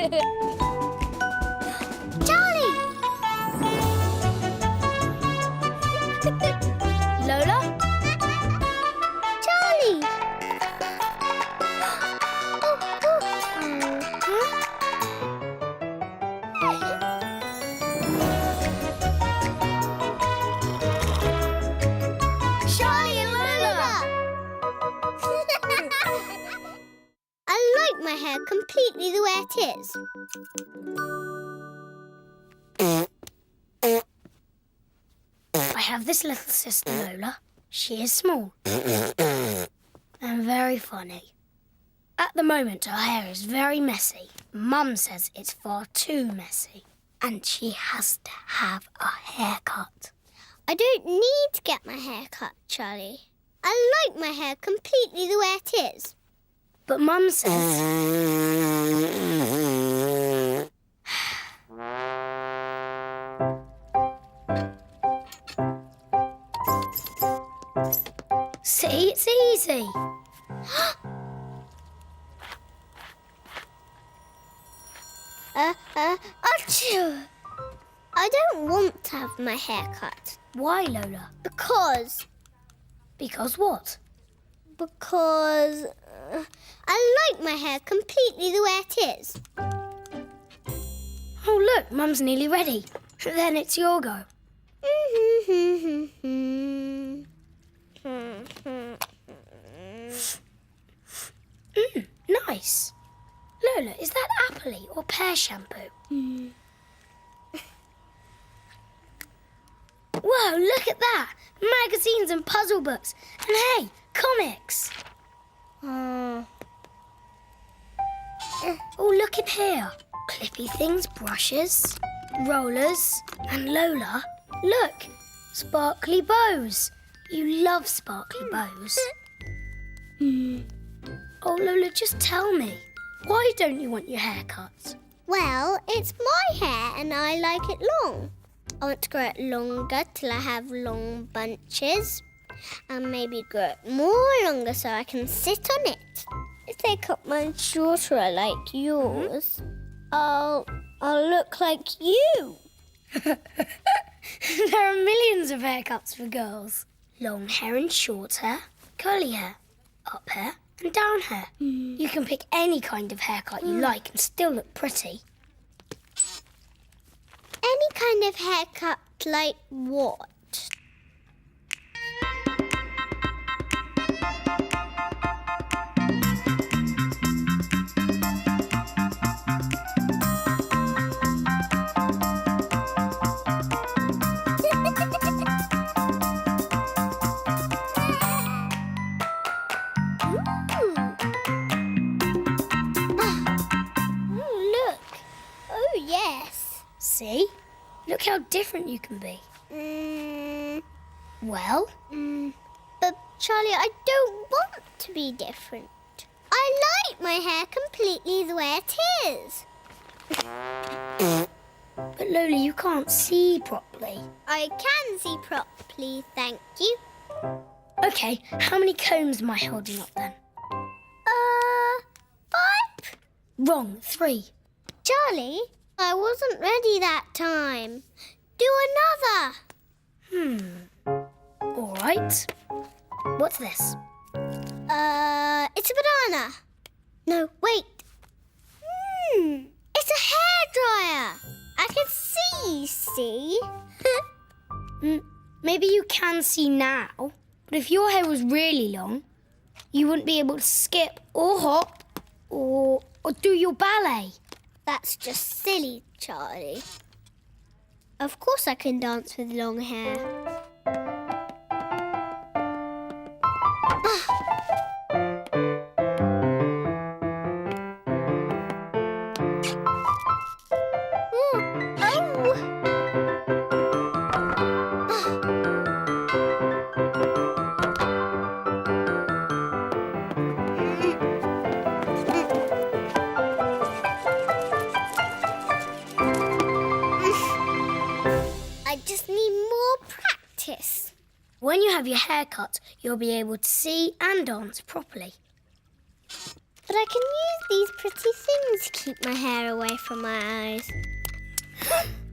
Charlie! Lola? Charlie! Charlie and Lola! I like my hair completely the way it is. I have this little sister, Lola. She is small and very funny. At the moment, her hair is very messy. Mum says it's far too messy and she has to have a haircut. I don't need to get my hair cut, Charlie. I like my hair completely the way it is. But Mum says... See, it's easy. Achoo! I don't want to have my hair cut. Why, Lola? Because... Because what? Because... I like my hair completely the way it is. Oh, look, Mum's nearly ready. Then it's your go. Nice. Lola, is that apple or pear shampoo? Whoa, look at that! Magazines and puzzle books. And hey, comics. Oh, look in here. Clippy things, brushes, rollers, and Lola, look, sparkly bows. You love sparkly bows. Oh, Lola, just tell me, why don't you want your hair cut? Well, it's my hair and I like it long. I want to grow it longer till I have long bunches and maybe grow it more longer so I can sit on it. If they cut mine shorter like yours, I'll look like you. There are millions of haircuts for girls. Long hair and short hair, curly hair, up hair and down hair. You can pick any kind of haircut you like and still look pretty. Any kind of haircut like what? See? Look how different you can be. Well? But, Charlie, I don't want to be different. I like my hair completely the way it is. But, Lola, you can't see properly. I can see properly, thank you. OK, how many combs am I holding up then? 5? Wrong, 3. Charlie? I wasn't ready that time. Do another. All right. What's this? It's a banana. No, wait. It's a hairdryer. I can see? Maybe you can see now, but if your hair was really long, you wouldn't be able to skip or hop or do your ballet. That's just silly, Charlie. Of course I can dance with long hair. When you have your hair cut, you'll be able to see and dance properly. But I can use these pretty things keep my hair away from my eyes.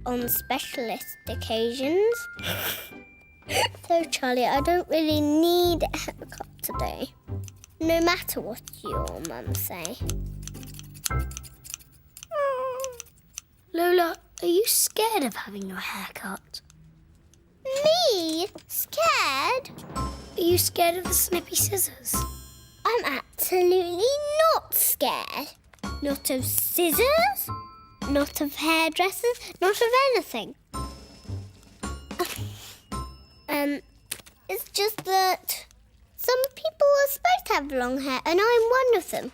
On specialist occasions. So, Charlie, I don't really need a haircut today. No matter what your mum say. Lola, are you scared of having your hair cut? Me? Scared? Are you scared of the snippy scissors? I'm absolutely not scared. Not of scissors, not of hairdressers, not of anything. It's just that some people are supposed to have long hair and I'm one of them.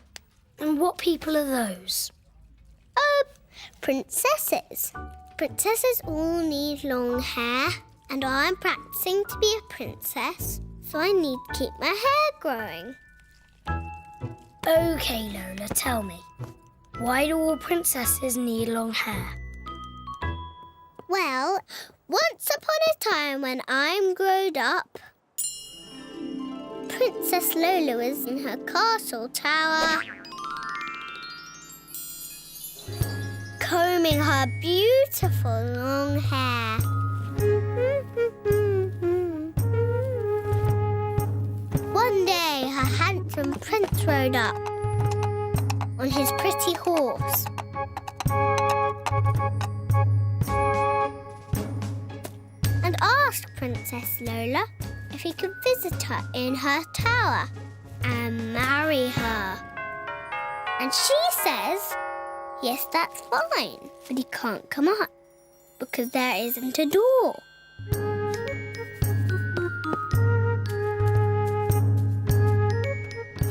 And what people are those? Princesses. Princesses all need long hair and I'm practicing to be a princess, so I need to keep my hair growing. OK, Lola, tell me. Why do all princesses need long hair? Well, once upon a time when I'm grown up, Princess Lola was in her castle tower, combing her beautiful long hair. One day, her handsome prince rode up on his pretty horse. And asked Princess Lola if he could visit her in her tower and marry her. And she says, yes, that's fine, but he can't come up because there isn't a door.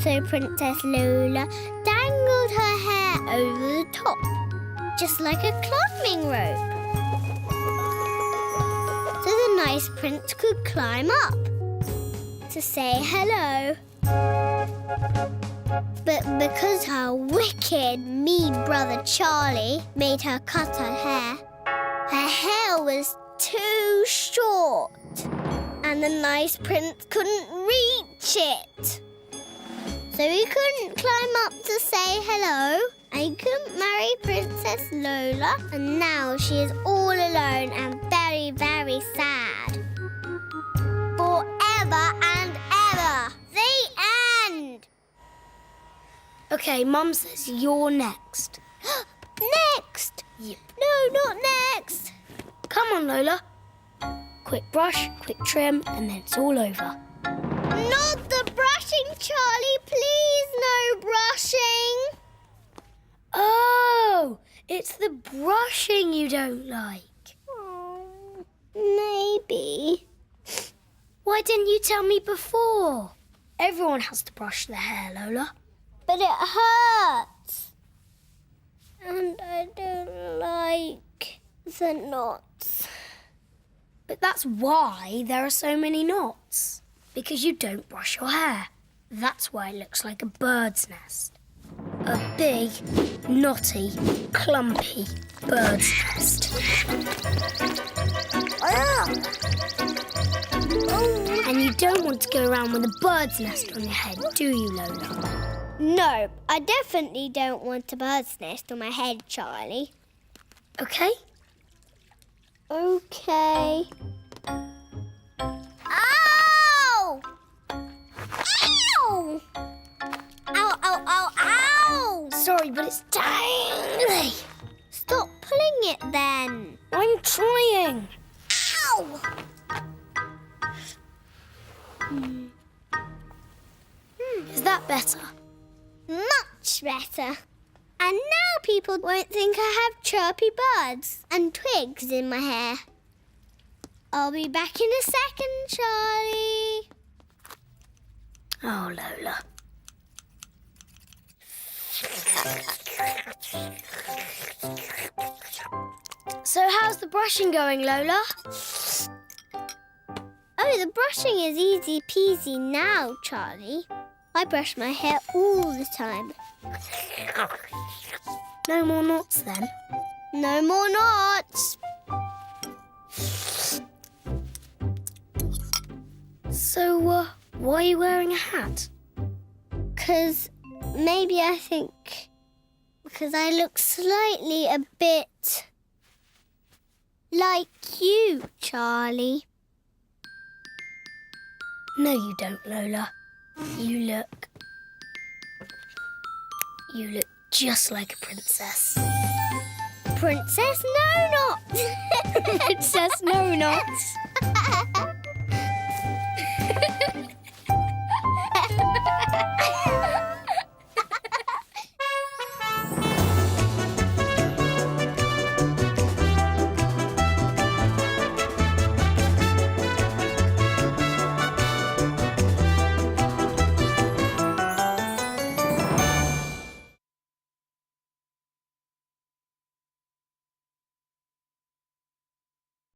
So Princess Lola dangled her hair over the top, just like a climbing rope. So the nice prince could climb up to say hello. But because her wicked, mean brother Charlie made her cut her hair was too short, and the nice prince couldn't reach it. So he couldn't climb up to say hello, and he couldn't marry Princess Lola, and now she is all alone and very, very sad. Forever and ever. The end. OK, Mum says you're next. Next? Yep. No, not next. Come on, Lola. Quick brush, quick trim, and then it's all over. Not the brushing, Charlie. Please, no brushing. Oh, it's the brushing you don't like. Oh, maybe. Why didn't you tell me before? Everyone has to brush their hair, Lola. But it hurts. And I don't like the knots. But that's why there are so many knots. Because you don't brush your hair. That's why it looks like a bird's nest. A big, knotty, clumpy bird's nest. And you don't want to go around with a bird's nest on your head, do you, Lola? No, I definitely don't want a bird's nest on my head, Charlie. OK? OK. Ow! Ow! Ow, ow, ow, ow! Sorry, but it's dangly. Stop pulling it then. I'm trying. Ow! Is that better? Much better. And now people won't think I have chirpy birds and twigs in my hair. I'll be back in a second, Charlie. Oh, Lola. So how's the brushing going, Lola? Oh, the brushing is easy peasy now, Charlie. I brush my hair all the time. No more knots then? No more knots. So, why are you wearing a hat? Because because I look slightly a bit like you, Charlie. No, you don't, Lola. You look just like a princess. Princess No Not! Princess No Nots.